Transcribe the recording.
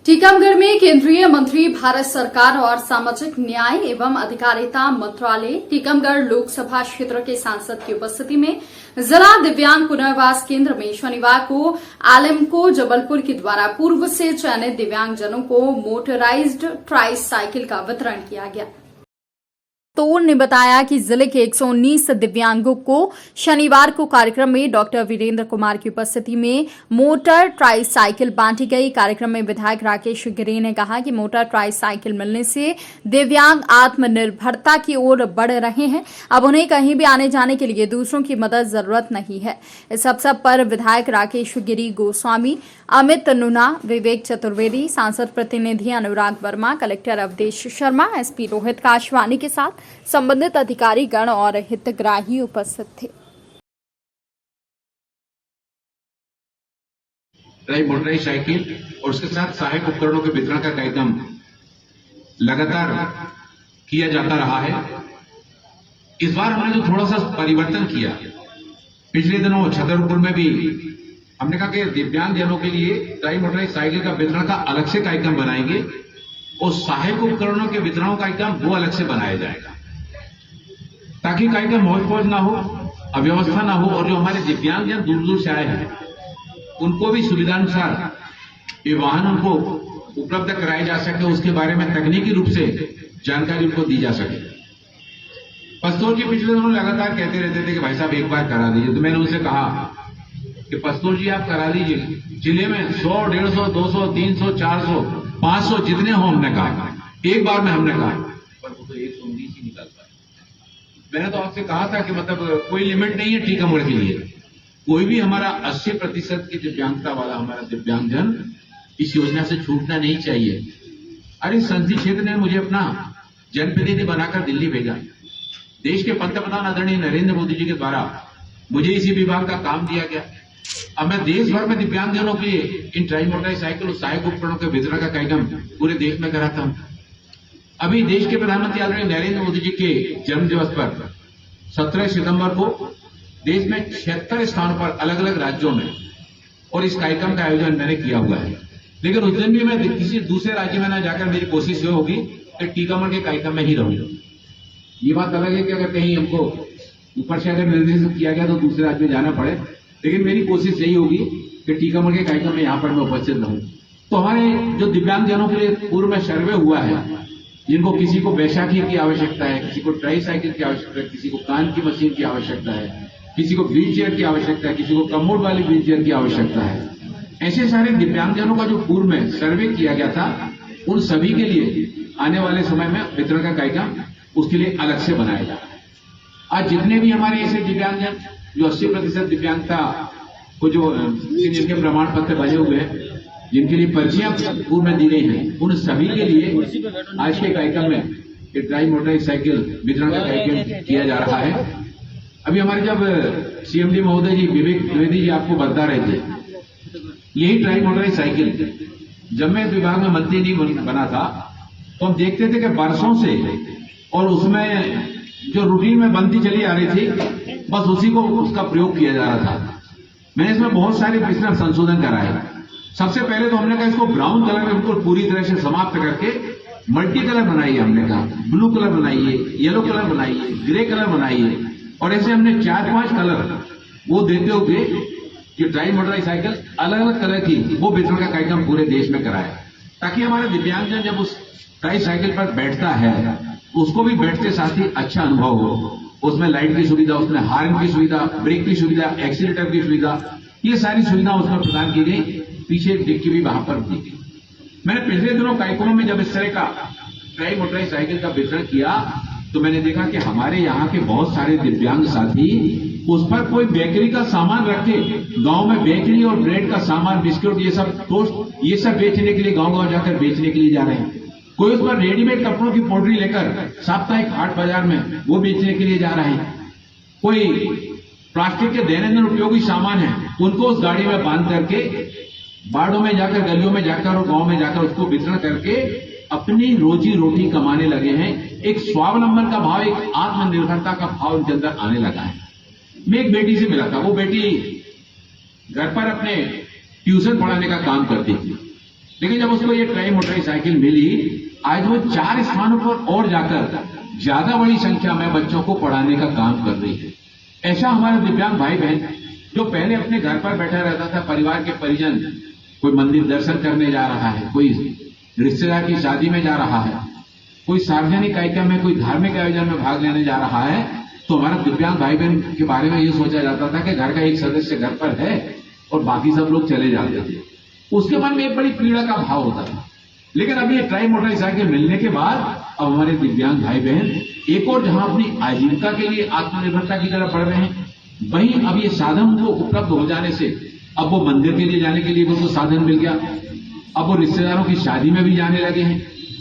टीकमगढ़ में केंद्रीय मंत्री, भारत सरकार और सामाजिक न्याय एवं अधिकारिता मंत्रालय टीकमगढ़ लोकसभा क्षेत्र के सांसद की उपस्थिति में जिला दिव्यांग पुनर्वास केंद्र में शनिवार को एलएमको जबलपुर के द्वारा पूर्व से चयनित दिव्यांगजनों को मोटराइज्ड ट्राई साइकिल का वितरण किया गया। तोड़ ने बताया कि जिले के 119 दिव्यांगों को शनिवार को कार्यक्रम में डॉक्टर वीरेंद्र कुमार की उपस्थिति में मोटर ट्राई साइकिल बांटी गई। कार्यक्रम में विधायक राकेश गिरे ने कहा कि मोटर ट्राई साइकिल मिलने से दिव्यांग आत्मनिर्भरता की ओर बढ़ रहे हैं। अब उन्हें कहीं भी आने जाने के लिए दूसरों की मदद जरूरत नहीं है। इस अवसर पर विधायक राकेश गिरी गोस्वामी, अमित नुना, विवेक चतुर्वेदी, सांसद प्रतिनिधि अनुराग वर्मा, कलेक्टर अवधेश शर्मा, एसपी रोहित काशवानी के साथ संबंधित अधिकारी गण और हितग्राही उपस्थित थे। मोटराइज साइकिल और उसके साथ सहायक उपकरणों के वितरण का कार्यक्रम लगातार किया जाता रहा है। इस बार हमने जो थोड़ा सा परिवर्तन किया, पिछले दिनों छतरपुर में भी हमने कहा कि दिव्यांग जनों के लिए ट्राई मोटराइज साइकिल का वितरण का अलग से कार्यक्रम बनाएंगे और सहायक उपकरणों के वितरण का कार्यक्रम वो अलग से बनाया जाएगा, ताकि कार्यक्रम मौज ना हो, अव्यवस्था ना हो और जो हमारे दिव्यांग जन दूर दूर से आए हैं उनको भी सुविधानुसार ये वाहन उनको उपलब्ध कराए जा सके, उसके बारे में तकनीकी रूप से जानकारी उनको दी जा सके। पस्तौल जी पिछले दिनों लगातार कहते रहते थे कि भाई साहब एक बार करा दीजिए, तो मैंने उनसे कहा कि पस्तौल जी आप करा दीजिए, जिले में 100, 150, 200, 300, 400, 500 जितने हो, हमने कहा एक बार में, हमने कहा पर वो तो 119 ही निकल पाए। मैंने तो आपसे कहा था कि मतलब कोई लिमिट नहीं है टीकमगढ़ के लिए, कोई भी हमारा 80% की दिव्यांगता वाला हमारा दिव्यांगजन इस योजना से छूटना नहीं चाहिए। अरे संसदीय क्षेत्र ने मुझे अपना जनप्रतिनिधि बनाकर दिल्ली भेजा। देश के पंतप्रधान आदरणीय नरेंद्र मोदी जी के द्वारा मुझे इसी विभाग का काम दिया गया। अब मैं देश भर में दिव्यांगजनों के लिए इन ट्राई मोटराइज साइकिल और सहायक उपकरणों के वितरण का कार्यक्रम पूरे देश में कराता हूं। अभी देश के प्रधानमंत्री आदरणीय नरेंद्र मोदी जी के जन्म दिवस पर 17 सितंबर को देश में 76 स्थानों पर अलग अलग राज्यों में और इस कार्यक्रम का आयोजन मैंने किया हुआ है। लेकिन उस दिन भी मैं किसी दूसरे राज्य में न जाकर, मेरी कोशिश ये होगी कि टीकमगढ़ के कार्यक्रम में ही रहूंगा। ये बात अलग है कि अगर कहीं हमको ऊपर से अगर निर्देशित किया गया तो दूसरे राज्य में जाना पड़े, लेकिन मेरी कोशिश यही होगी कि टीकमगढ़ के कार्यक्रम में यहां पर मैं उपस्थित रहूं। तो हमारे जो दिव्यांगजनों के लिए पूर्व में सर्वे हुआ है, जिनको किसी को बैसाखी की आवश्यकता है, किसी को ट्राई साइकिल की आवश्यकता है, किसी को कान की मशीन की आवश्यकता है, किसी को व्हील चेयर की आवश्यकता है, किसी को कमोड वाली व्हील चेयर की आवश्यकता है, ऐसे सारे दिव्यांगजनों का जो पूर्व में सर्वे किया गया था, उन सभी के लिए आने वाले समय में वितरण का कार्यक्रम उसके लिए अलग से बनाया जा रहा है। आज जितने भी हमारे ऐसे दिव्यांगजन जो 80% दिव्यांगता को जो जिनके प्रमाण पत्र बने हुए हैं, जिनके लिए पर्चियां पूर्व में दी गई हैं, उन सभी के लिए आज के कार्यक्रम में ट्राई मोटराइज साइकिल वितरण का कार्यक्रम किया जा रहा है। अभी हमारे जब सीएमडी महोदय जी विवेक द्विवेदी जी आपको बता रहे थे, यही ट्राई मोटराइज साइकिल जब मैं विभाग में मंत्री नहीं बना था तो हम देखते थे कि बरसों से और उसमें जो रूटीन में बनती चली आ रही थी, बस उसी को उसका प्रयोग किया जा रहा था। मैंने इसमें बहुत सारे पिछले संशोधन कराए। सबसे पहले तो हमने कहा इसको ब्राउन कलर में उनको पूरी तरह से समाप्त करके मल्टी कलर बनाइए। हमने कहा ब्लू कलर बनाइए, येलो कलर बनाइए, ग्रे कलर बनाइए, और ऐसे हमने 4-5 कलर वो देते हुए कि ट्राई मोटराइज साइकिल अलग अलग कलर की वो वितरण का कार्यक्रम पूरे देश में कराए, ताकि हमारे दिव्यांगजन जब उस ट्राई साइकिल पर बैठता है उसको भी बैठते साथ ही अच्छा अनुभव हो। उसमें लाइट की सुविधा, उसमें हार्न की सुविधा, ब्रेक की सुविधा, एक्सीलेटर की सुविधा, ये सारी सुविधा उसमें प्रदान की गई। पीछे डिक्की भी वहां पर दी गई। मैंने पिछले दिनों कार्यक्रमों में जब इस तरह का ट्राई मोटराइज साइकिल का वितरण किया तो मैंने देखा कि हमारे यहाँ के बहुत सारे दिव्यांग साथी उस पर कोई बेकरी का सामान रखे, गांव में बेकरी और ब्रेड का सामान, बिस्कुट, ये सब टोस्ट, ये सब बेचने के लिए गांव जाकर बेचने के लिए जा रहे हैं। कोई उस पर रेडीमेड कपड़ों की पोटली लेकर साप्ताहिक हाट बाजार में वो बेचने के लिए जा रहे हैं। कोई प्लास्टिक के दैनंदिन उपयोगी सामान है, उनको उस गाड़ी में बांध करके बाड़ों में जाकर, गलियों में जाकर और गांव में जाकर उसको वितरण करके अपनी रोजी रोटी कमाने लगे हैं। एक स्वावलंबन का भाव, एक आत्मनिर्भरता का भाव उनके अंदर आने लगा है। मैं एक बेटी से मिला था, वो बेटी घर पर अपने ट्यूशन पढ़ाने का काम करती थी। लेकिन जब उसको ये ट्राई मोटरसाइकिल मिली, आज वो 4 स्थानों पर और जाकर ज्यादा बड़ी संख्या में बच्चों को पढ़ाने का काम कर रही है। ऐसा हमारे दिव्यांग भाई बहन जो पहले अपने घर पर बैठा रहता था, परिवार के परिजन, कोई मंदिर दर्शन करने जा रहा है, कोई रिश्तेदार की शादी में जा रहा है, कोई सार्वजनिक कार्यक्रम में, कोई धार्मिक आयोजन में भाग लेने जा रहा है, तो हमारा दिव्यांग भाई बहन के बारे में ये सोचा जाता था कि घर का एक सदस्य घर पर है और बाकी सब लोग चले जाते थे। उसके मन में एक बड़ी पीड़ा का भाव होता था। लेकिन अब ये ट्राई मोटरसाइकिल मिलने के बाद अब हमारे दिव्यांग भाई बहन एक और जहां अपनी आजीविका के लिए आत्मनिर्भरता की तरफ बढ़ रहे हैं, वहीं अब ये साधन उनको उपलब्ध हो जाने से अब वो मंदिर के लिए जाने के लिए उनको साधन मिल गया, अब वो रिश्तेदारों की शादी में भी जाने लगे हैं।